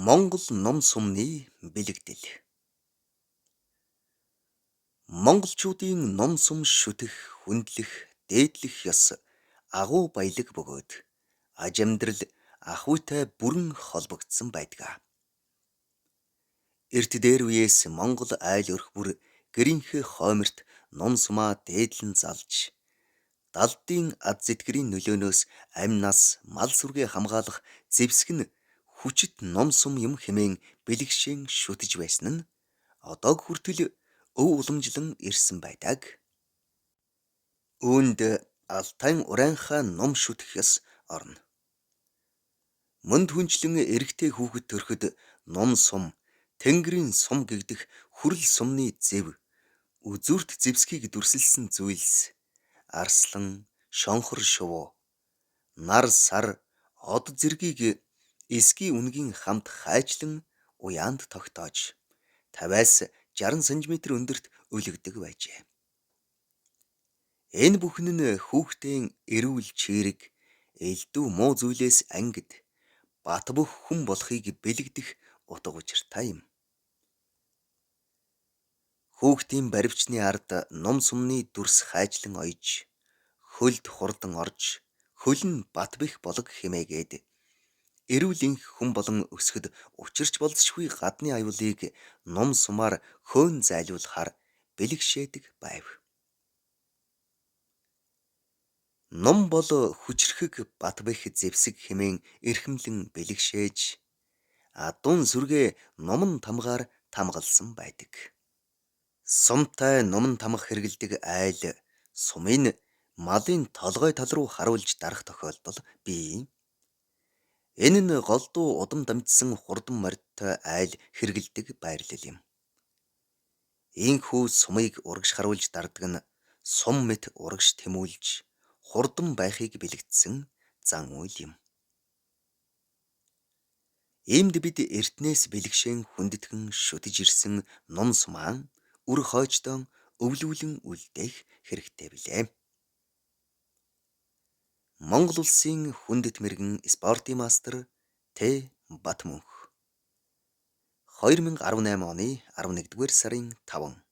Монгол ном сумны бэлэгдэл. Монголчуудын ном сум шүтэх, хүндлэх, дээдлэх ёс агуу баялаг бөгөөд аж амьдрал ахуйтай бүрэн холбогдсон байдаг. Эрт дээр үеэс Монгол айл өрх бүр гэрийнхээ хойморт ном сумаа дээдлэн залж, далдын ад зэтгэрийн нөлөөнөөс амь нас мал сүргээ хамгаалах зэвсэг нь хүчит ном сум юм хэмээн бэлэгшээн шүтэж байсан нь одоог хүртэл өв уламжлан ирсэн байдаг. Үүнд Алтай урайнхаа ном шүтэх ёс орно. Мөнд хүнчлэн эрэгтэй хүүхэд төрөхөд ном сум, тэнгэрийн сум гэгдэх хүрэл сумны зэв, үзүүрт зэвсгийг дүрсэлсэн зүйлс, арслан, шонхор шувуу, нар сар, од зэргийг эсгий үнгийн хамт хайчлан уяанд тогтоож 50-аас 60 см өндөрт өлгдөг байжээ. Энэ бүхэн нь хүүхдийн эрүүл чирэг, элдв муу зүйлээс ангид, бат бөх хүн болохыг бэлэгдэх утга учиртай юм. Хүүхдийн баривчны ард ном сумны дүрс хайжлан ойж, хөлд хурдан орж, хөл нь бат бэх болог хэмээгээд эрүүл инх хүн болон өсгөд учирч болзошгүй гадны аюулыг ном сумаар хөөн зайлуулахаар бэлэгшээдэг байв. Ном бол хүчрхэг бат бэх зэвсэг хэмээн эрхэмлэн бэлэгшээж, адуун сүргээ номон тамгаар тамгалсан байдаг. Сумтай номон тамга хэргэлдэг айл сумын малын толгой тал руу харуулж дарах тохиолдол бий. Энэ нь голдуу удам дамжсан хурдан морьтой айл хэргэлдэг байрлал юм. Ийхүү сумыг урагш харуулж дардаг нь сум мэт урагш тэмүүлж, хурдан байхыг бэлэгдсэн зан үйл юм. Иймд бид эртнээс бэлэгшээн хүндэтгэн шүтэж ирсэн ном сумаа үр хойчдоо өвлүүлэн үлдээх хэрэгтэй билээ. Монгол улсын хүндэт мэргэн спортын мастер Т. Батмөнх 2018 оны 11-р сарын 5